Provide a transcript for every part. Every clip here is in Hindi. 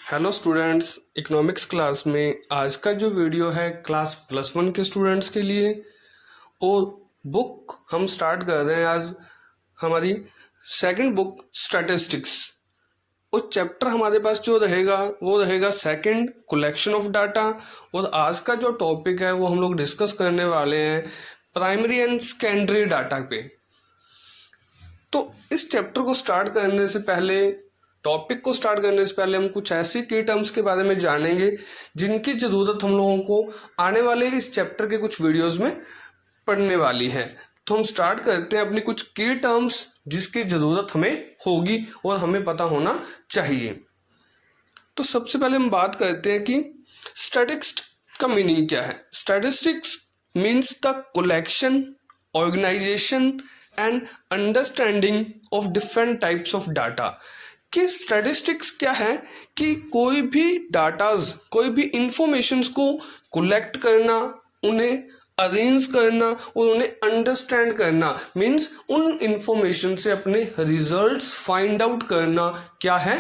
हेलो स्टूडेंट्स, इकोनॉमिक्स क्लास में आज का जो वीडियो है क्लास +1 के स्टूडेंट्स के लिए। और बुक हम स्टार्ट कर रहे हैं आज हमारी सेकंड बुक स्टैटिस्टिक्स। और चैप्टर हमारे पास जो रहेगा वो रहेगा सेकंड, कलेक्शन ऑफ डाटा। और आज का जो टॉपिक है वो हम लोग डिस्कस करने वाले हैं प्राइमरी एंड सेकेंडरी डाटा पे। तो इस चैप्टर को स्टार्ट करने से पहले, टॉपिक को स्टार्ट करने से पहले हम कुछ ऐसी की टर्म्स के बारे में जानेंगे जिनकी ज़रूरत हम लोगों को आने वाले इस चैप्टर के कुछ वीडियोस में पढ़ने वाली है। तो हम स्टार्ट करते हैं अपनी कुछ की टर्म्स जिसकी ज़रूरत हमें होगी और हमें पता होना चाहिए। तो सबसे पहले हम बात करते हैं कि स्टैटिस्टिक्स का मीनिंग क्या है। Statistics means the collection, organization and understanding of different types of data. कि स्टैटिस्टिक्स क्या है कि कोई भी डाटाज, कोई भी इंफॉर्मेशंस को कलेक्ट करना, उन्हें अरेंज करना और उन्हें अंडरस्टैंड करना, मीन्स उन इंफॉर्मेशन से अपने रिजल्ट्स फाइंड आउट करना क्या है,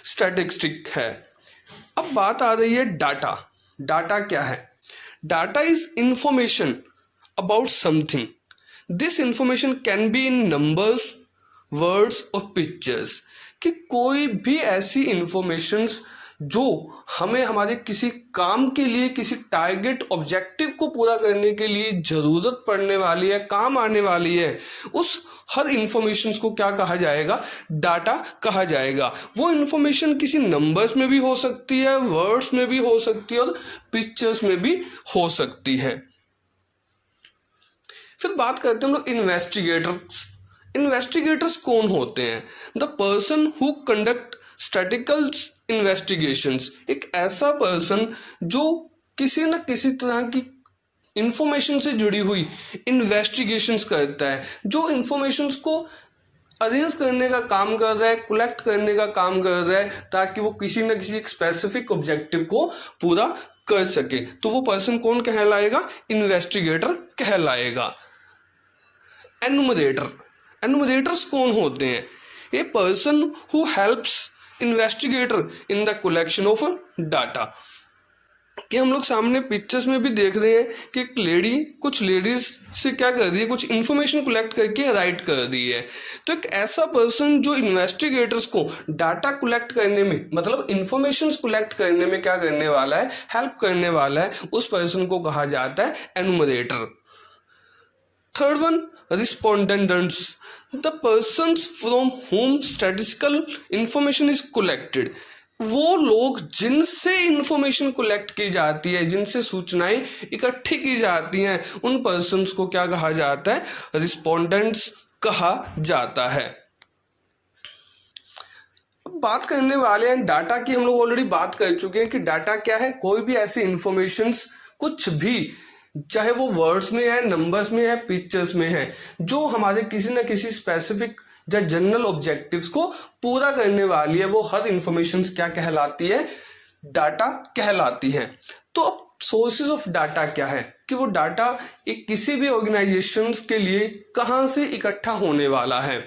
स्टैटिस्टिक है। अब बात आ रही है डाटा। डाटा क्या है? Data is information about something. This information can be in numbers, words और पिक्चर्स। कि कोई भी ऐसी इंफॉर्मेशंस जो हमें हमारे किसी काम के लिए, किसी टारगेट ऑब्जेक्टिव को पूरा करने के लिए ज़रूरत पड़ने वाली है, काम आने वाली है, उस हर इंफॉर्मेशंस को क्या कहा जाएगा? डाटा कहा जाएगा। वो इंफॉर्मेशन किसी नंबर्स में भी हो सकती है, वर्ड्स में भी हो सकती है और पिक्चर्स में भी हो सकती है। फिर बात करते हैं हम लोग इन्वेस्टिगेटर्स। इन्वेस्टिगेटर्स कौन होते हैं? The person who conduct statistical investigations. एक ऐसा पर्सन जो किसी न किसी तरह की इंफॉर्मेशन से जुड़ी हुई इन्वेस्टिगेशंस करता है, जो इंफॉर्मेशंस को अरेंज करने का काम कर रहा है, कलेक्ट करने का काम कर रहा है, ताकि वो किसी न किसी स्पेसिफिक ऑब्जेक्टिव को पूरा कर सके। तो वो पर्सन कौन कहलाएगा? इन्वेस्टिगेटर कहलाएगा। एनुमरेटर। एनुमरेटर्स कौन होते हैं? A person who helps investigator in the collection of data. कि हम लोग सामने पिक्चर्स में भी देख रहे हैं कि एक लेडी कुछ लेडीज से क्या कर रही है, कुछ इंफॉर्मेशन कलेक्ट करके राइट कर रही है। तो एक ऐसा पर्सन जो इन्वेस्टिगेटर्स को डाटा कलेक्ट करने में, मतलब इंफॉर्मेशन कलेक्ट करने में क्या करने वाला है, हेल्प करने वाला है, उस पर्सन को कहा जाता है एनुमरेटर। Third one, respondents, the persons from whom statistical information is collected। वो लोग जिनसे इंफॉर्मेशन कलेक्ट की जाती है, जिनसे सूचनाएं इकट्ठी की जाती हैं, उन पर्सन्स को क्या कहा जाता है? रिस्पोंडेंट्स कहा जाता है। अब बात करने वाले हैं डाटा की। हम लोग ऑलरेडी बात कर चुके हैं कि डाटा क्या है। कोई भी ऐसी इंफॉर्मेशंस, कुछ भी, चाहे वो वर्ड्स में है, नंबर्स में है, पिक्चर्स में है, जो हमारे किसी न किसी स्पेसिफिक या जनरल ऑब्जेक्टिव्स को पूरा करने वाली है, वो हर इंफॉर्मेशन क्या कहलाती है? डाटा कहलाती है। तो अब सोर्सेज ऑफ डाटा क्या है कि वो डाटा एक किसी भी ऑर्गेनाइजेशंस के लिए कहाँ से इकट्ठा होने वाला है।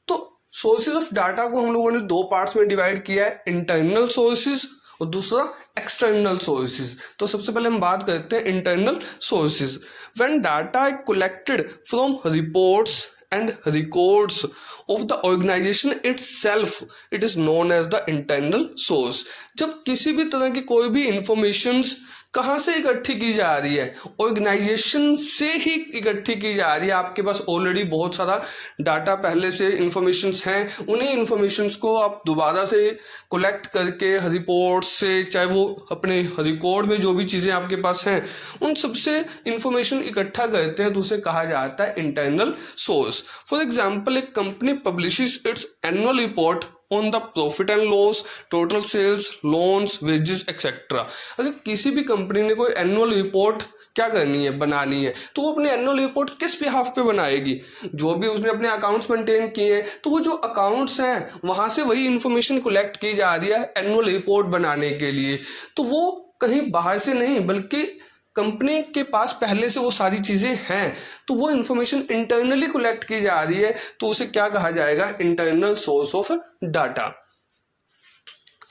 तो सोर्सेज ऑफ डाटा को हम लोगों ने दो पार्ट्स में डिवाइड किया है, इंटरनल सोर्सेज और दूसरा एक्सटर्नल सोर्सेज। तो सबसे पहले हम बात करते हैं internal sources. When data collected from reports and records of the organization itself, it is known as the internal source. जब किसी भी तरह की कोई भी इंफॉर्मेशंस कहाँ से इकट्ठी की जा रही है? ऑर्गेनाइजेशन से ही इकट्ठी की जा रही है। आपके पास ऑलरेडी बहुत सारा डाटा पहले से इंफॉर्मेशंस हैं, उन्हीं इंफॉर्मेशंस को आप दोबारा से कलेक्ट करके रिपोर्ट से, चाहे वो अपने रिकॉर्ड में जो भी चीज़ें आपके पास हैं, उन सबसे इंफॉर्मेशन इकट्ठा करते हैं, तो उसे कहा जाता है इंटरनल सोर्स। फॉर एग्जाम्पल, एक company publishes its annual report on the profit and loss, total sales, loans, wages etcetera. अगर किसी भी कंपनी ने कोई एनुअल रिपोर्ट क्या करनी है, बनानी है, तो वो अपनी एनुअल रिपोर्ट किस बिहाफ पे बनाएगी? जो भी उसने अपने अकाउंट्स मेंटेन किए हैं, तो वो जो अकाउंट्स हैं वहाँ से वही इंफॉर्मेशन कलेक्ट की जा रही है एनुअल रिपोर्ट बनाने के लिए। तो वो कहीं बाहर से नहीं, बल्कि कंपनी के पास पहले से वो सारी चीज़ें हैं, तो वो इंफॉर्मेशन इंटरनली कलेक्ट की जा रही है, तो उसे क्या कहा जाएगा? Internal source of data.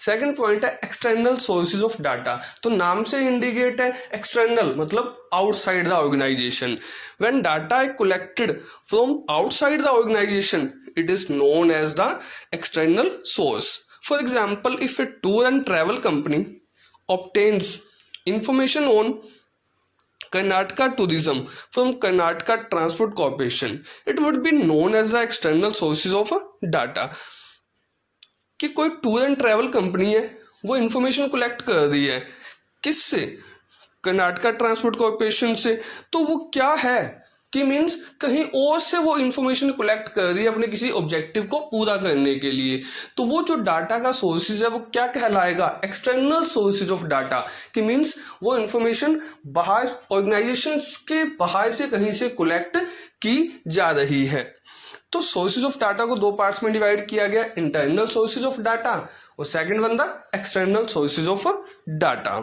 Second point है एक्सटर्नल सोर्सेज ऑफ डाटा। तो नाम से इंडिकेट है एक्सटर्नल मतलब outside the organization. When data is collected from outside the organization it is known as the external source. For example, if a tour and travel company obtains information on Karnataka tourism from Karnataka Transport Corporation, it would be known as the external sources of data। कि कोई टूर एंड ट्रैवल कंपनी है, वो इंफॉर्मेशन कलेक्ट कर रही है किससे? कर्नाटका ट्रांसपोर्ट कॉर्पोरेशन से। तो वो क्या है कि मीन्स कहीं और से वो इंफॉर्मेशन कलेक्ट कर रही है अपने किसी ऑब्जेक्टिव को पूरा करने के लिए। तो वो जो डाटा का सोर्सेज है वो क्या कहलाएगा? External sources of data. कि मीन्स वो इंफॉर्मेशन बाहर ऑर्गेनाइजेशन के बाहर से कहीं से कलेक्ट की जा रही है। तो सोर्सेज ऑफ डाटा को दो पार्ट्स में डिवाइड किया गया, इंटरनल सोर्सेज ऑफ डाटा और second one the external sources of data.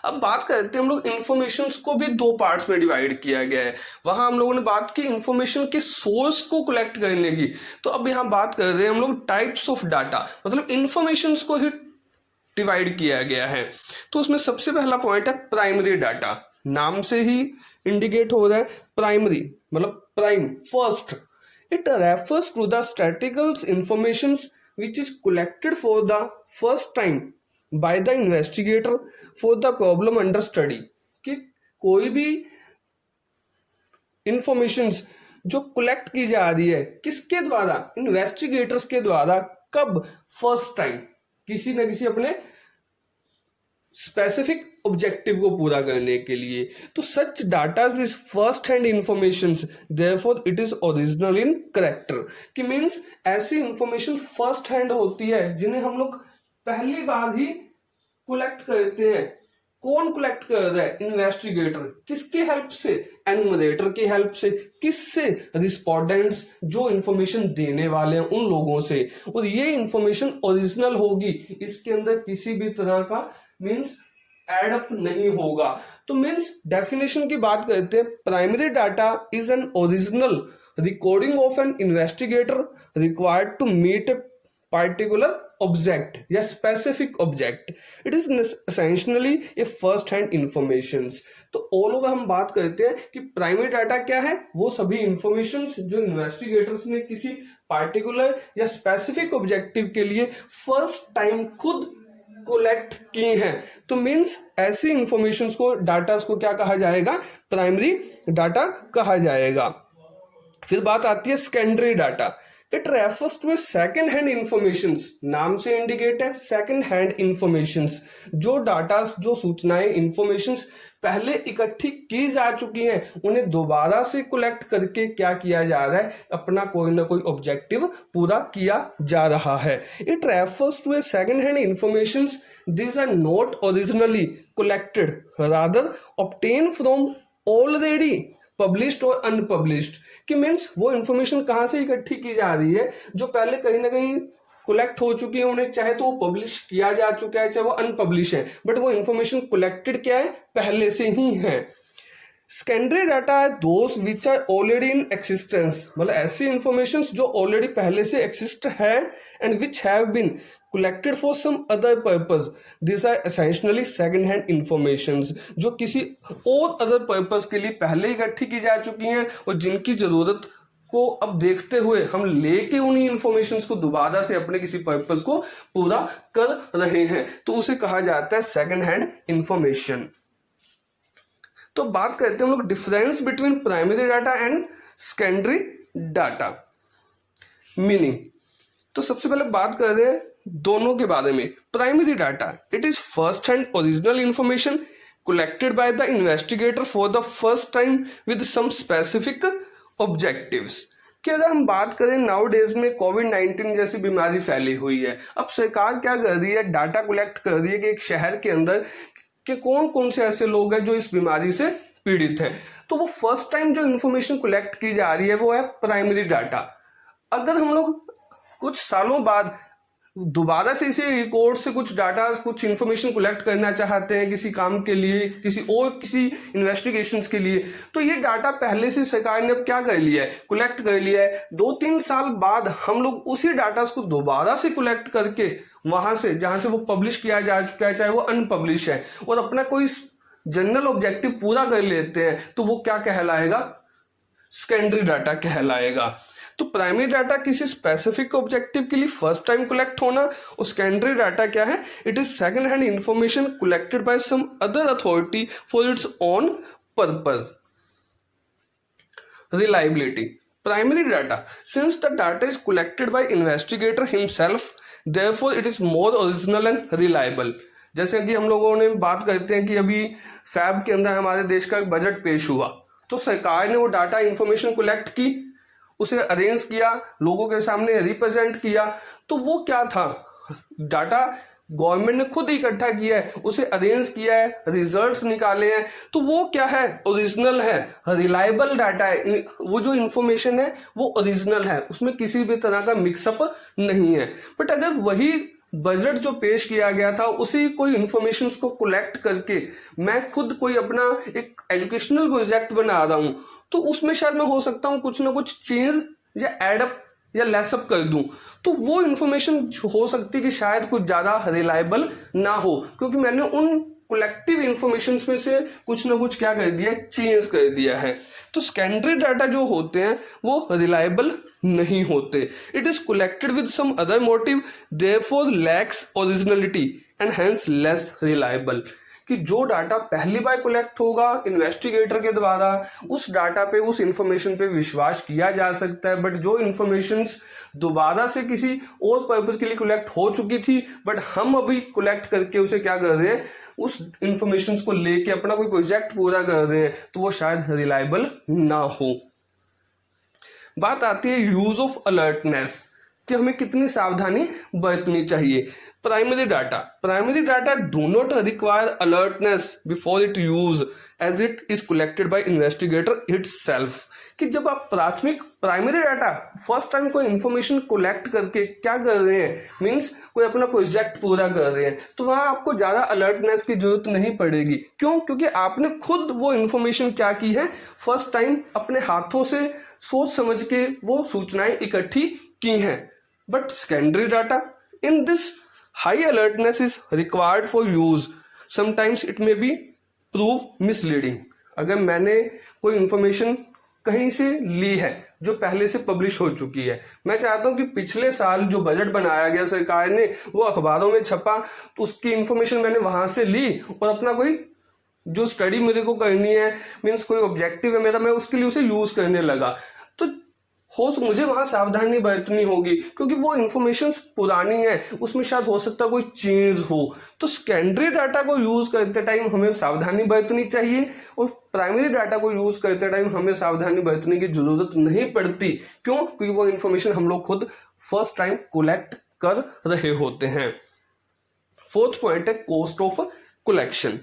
अब बात करते हैं हम लोग इंफॉर्मेशन को भी दो पार्ट्स में डिवाइड किया गया है। वहां हम लोगों ने बात की इंफॉर्मेशन के सोर्स को कलेक्ट करने की, तो अब यहाँ बात कर रहे हैं हम लोग टाइप्स ऑफ डाटा, मतलब इंफॉर्मेशन को ही डिवाइड किया गया है। तो उसमें सबसे पहला पॉइंट है प्राइमरी डाटा। नाम से ही इंडिकेट हो रहा है प्राइमरी मतलब prime, first. It refers to the statical information which is collected for the first time by the investigator for the problem under study. कि कोई भी इंफॉर्मेशन जो कलेक्ट की जा रही है किसके द्वारा? इन्वेस्टिगेटर्स के द्वारा। कब? फर्स्ट टाइम, किसी न किसी अपने स्पेसिफिक ऑब्जेक्टिव को पूरा करने के लिए। तो such data is first hand information, therefore it is original in character. कि मीन्स ऐसी इंफॉर्मेशन फर्स्ट हैंड होती है जिन्हें हम लोग पहली बार ही कलेक्ट करते हैं। कौन कलेक्ट कर रहा है? इन्वेस्टिगेटर। किसके हेल्प से? एनुमरेटर की हेल्प से। किससे? रिस्पोंडेंट्स, जो इंफॉर्मेशन देने वाले हैं उन लोगों से। और ये इंफॉर्मेशन ओरिजिनल होगी, इसके अंदर किसी भी तरह का मीन्स एड अप नहीं होगा। तो मीन्स डेफिनेशन की बात करते हैं, primary data is an original recording of an investigator required to meet a particular object या specific object. It is essentially a first hand informations। तो ऑल ओवर हम बात करते हैं कि प्राइमरी डाटा क्या है? वो सभी इंफॉर्मेशंस जो इन्वेस्टिगेटर्स ने किसी पार्टिकुलर या स्पेसिफिक ऑब्जेक्टिव के लिए फर्स्ट टाइम खुद कलेक्ट की हैं। तो मीन्स ऐसी इंफॉर्मेशंस को, डाटा को क्या कहा जाएगा? प्राइमरी डाटा कहा जाएगा। फिर बात आती है secondary data. It refers to a second hand information. नाम से इंडिकेट है सेकेंड हैंड इंफॉर्मेशन। जो डाटा, जो सूचनाएं, इंफॉर्मेशन पहले इकट्ठी की जा चुकी हैं उन्हें दोबारा से कलेक्ट करके क्या किया जा रहा है? अपना कोई ना कोई ऑब्जेक्टिव पूरा किया जा रहा है। It refers to a second hand information this are not originally collected rather obtain from already published और अनपब्लिश्ड। कि मीन्स वो इंफॉर्मेशन कहाँ से इकट्ठी की जा रही है? जो पहले कहीं ना कहीं कलेक्ट हो चुकी है, उन्हें चाहे तो वो पब्लिश किया जा चुका है, चाहे वो अनपब्लिश है, बट वो इंफॉर्मेशन कलेक्टेड क्या है? पहले से ही है। सेकेंडरी डाटा है those which are already in existence, मतलब ऐसी इंफॉर्मेशन जो ऑलरेडी पहले से एक्सिस्ट है and which have been collected for some other purpose. These are essentially second hand informations जो किसी और other purpose के लिए पहले इकट्ठी की जा चुकी हैं और जिनकी जरूरत को अब देखते हुए हम लेके उन्हीं इंफॉर्मेशन को दोबारा से अपने किसी पर्पस को पूरा कर रहे हैं, तो उसे कहा जाता है सेकंड हैंड इंफॉर्मेशन। तो बात करते हैं हम लोग difference between primary data and secondary data. Meaning, तो सबसे पहले बात कर रहे हैं दोनों के बारे में। Primary data, it is first hand original information collected by the investigator for the first time with some specific objectives. कि अगर हम बात करें नाउ डेज में कोविड-19 जैसी बीमारी फैली हुई है, अब सरकार क्या कर रही है? डाटा कलेक्ट कर रही है कि एक शहर के अंदर कि कौन कौन से ऐसे लोग हैं जो इस बीमारी से पीड़ित हैं। तो वो फर्स्ट टाइम जो इंफॉर्मेशन कलेक्ट की जा रही है वो है प्राइमरी डाटा। अगर हम लोग कुछ सालों बाद दोबारा से इसी रिकॉर्ड से कुछ डाटा, कुछ इन्फॉर्मेशन कलेक्ट करना चाहते हैं किसी काम के लिए, किसी इन्वेस्टिगेशंस के लिए, तो ये डाटा पहले से सरकार ने अब क्या कर लिया है, कलेक्ट कर लिया है। 2-3 साल बाद हम लोग उसी डाटा को दोबारा से कलेक्ट करके वहां से जहां से वो पब्लिश किया जा चुका है, चाहे वो अनपब्लिश है, और अपना कोई जनरल ऑब्जेक्टिव पूरा कर लेते हैं, तो वो क्या कहलाएगा, सेकेंडरी डाटा कहलाएगा। तो प्राइमरी डाटा किसी स्पेसिफिक ऑब्जेक्टिव के लिए फर्स्ट टाइम कलेक्ट होना, और सेकेंडरी डाटा क्या है, it is second hand information collected by some other authority for its own purpose. Reliability, primary data, since the data is collected by investigator himself, therefore it is more original and reliable. जैसे कि हम लोगों ने बात करते हैं कि अभी फैब के अंदर हमारे देश का एक बजट पेश हुआ, तो सरकार ने वो डाटा इंफॉर्मेशन कलेक्ट की, उसे अरेंज किया, लोगों के सामने रिप्रेजेंट किया, तो वो क्या था, डाटा गवर्नमेंट ने खुद इकट्ठा किया है, उसे अरेंज किया है, रिजल्ट्स निकाले हैं, तो वो क्या है, ओरिजिनल है, रिलायबल डाटा है। वो जो इंफॉर्मेशन है वो ओरिजिनल है, उसमें किसी भी तरह का मिक्सअप नहीं है। बट अगर वही बजट जो पेश किया गया था, उसी कोई इंफॉर्मेशन को कलेक्ट करके मैं खुद कोई अपना एक एजुकेशनल प्रोजेक्ट बना रहा हूं, तो उसमें शायद मैं हो सकता हूं कुछ ना कुछ चेंज या एडअप या लेसअप कर दूं, तो वो इंफॉर्मेशन हो सकती है कि शायद कुछ ज्यादा रिलायबल ना हो, क्योंकि मैंने उन कलेक्टिव इंफॉर्मेशन में से कुछ ना कुछ क्या कर दिया, चेंज कर दिया है। तो सेकेंडरी डाटा जो होते हैं वो रिलायबल नहीं होते। It is collected with some other motive, therefore lacks originality and hence less reliable. कि जो डाटा पहली बार कलेक्ट होगा इन्वेस्टिगेटर के द्वारा, उस डाटा पे, उस इंफॉर्मेशन पे विश्वास किया जा सकता है। बट जो इंफॉर्मेशन दोबारा से किसी और पर्पज के लिए कलेक्ट हो चुकी थी, बट हम अभी कलेक्ट करके उसे क्या कर रहे हैं, उस इंफॉर्मेशन को लेके अपना कोई प्रोजेक्ट पूरा कर रहे हैं, तो वो शायद रिलायबल ना हो। बात आती है यूज ऑफ अलर्टनेस, कि हमें कितनी सावधानी बरतनी चाहिए। Primary data do not require alertness before it use as it is collected by investigator itself. कि जब आप प्राइमरी डाटा फर्स्ट टाइम कोई इंफॉर्मेशन कलेक्ट करके क्या कर रहे हैं, मींस कोई अपना प्रोजेक्ट पूरा कर रहे हैं, तो वहां आपको ज्यादा अलर्टनेस की जरूरत नहीं पड़ेगी। क्यों? क्योंकि आपने खुद वो इंफॉर्मेशन क्या की है, फर्स्ट टाइम अपने हाथों से सोच समझ के वो सूचनाएं इकट्ठी की हैं। But secondary data, in this, high alertness is required for use. Sometimes it may be prove misleading. अगर मैंने कोई इंफॉर्मेशन कहीं से ली है जो पहले से पब्लिश हो चुकी है, मैं चाहता हूं कि पिछले साल जो बजट बनाया गया सरकार ने वो अखबारों में छपा, तो उसकी इंफॉर्मेशन मैंने वहां से ली और अपना कोई जो स्टडी मेरे को करनी है, मीन्स कोई ऑब्जेक्टिव है मेरा, मैं उसके लिए उसे यूज करने लगा, तो मुझे वहां सावधानी बरतनी होगी, क्योंकि वो इंफॉर्मेशन पुरानी है, उसमें शायद हो सकता है कोई चेंज हो। तो सेकेंडरी डाटा को यूज करते टाइम हमें सावधानी बरतनी चाहिए, और प्राइमरी डाटा को यूज करते टाइम हमें सावधानी बरतने की जरूरत नहीं पड़ती। क्यों? क्योंकि वो इंफॉर्मेशन हम लोग खुद फर्स्ट टाइम कलेक्ट कर रहे होते हैं। फोर्थ पॉइंट है cost of collection.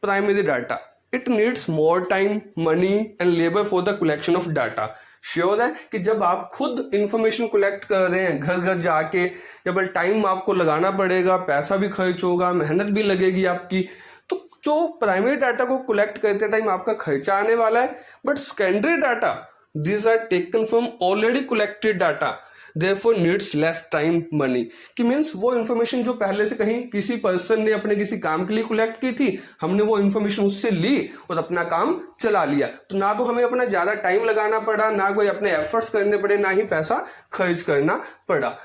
Primary data, it needs more time, money and labour for the collection of data. Sure है कि जब आप खुद इंफॉर्मेशन कलेक्ट कर रहे हैं घर घर जाके, जब टाइम आपको लगाना पड़ेगा, पैसा भी खर्च होगा, मेहनत भी लगेगी आपकी, तो जो प्राइमरी डाटा को कलेक्ट करते टाइम आपका खर्चा आने वाला है। But secondary data, these are taken from already collected data, therefore needs less time, money। कि मीन्स वो इन्फॉर्मेशन जो पहले से कहीं किसी पर्सन ने अपने किसी काम के लिए कलेक्ट की थी, हमने वो इन्फॉर्मेशन उससे ली और अपना काम चला लिया, तो ना तो हमें अपना ज्यादा टाइम लगाना पड़ा, ना कोई अपने एफर्ट्स करने पड़े, ना ही पैसा खर्च करना पड़ा।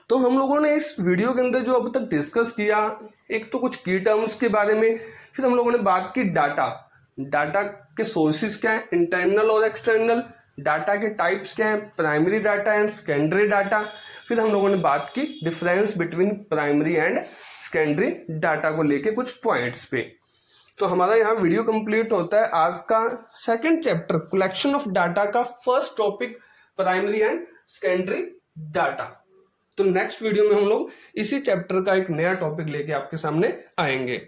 तो हम लोगों ने इस वीडियो के अंदर जो अब तक डिस्कस किया, एक तो कुछ की टर्म्स के बारे में, फिर हम लोगों ने बात की डाटा के सोर्सेज क्या है, इंटरनल और एक्सटर्नल, डाटा के टाइप्स क्या हैं, primary data and secondary data. फिर हम लोगों ने बात की difference between primary and secondary data को लेके कुछ पॉइंट्स पे। तो हमारा यहाँ वीडियो कंप्लीट होता है। आज का second chapter collection of data का first topic primary and secondary data. तो नेक्स्ट वीडियो में हम लोग इसी चैप्टर का एक नया टॉपिक लेके आपके सामने आएंगे।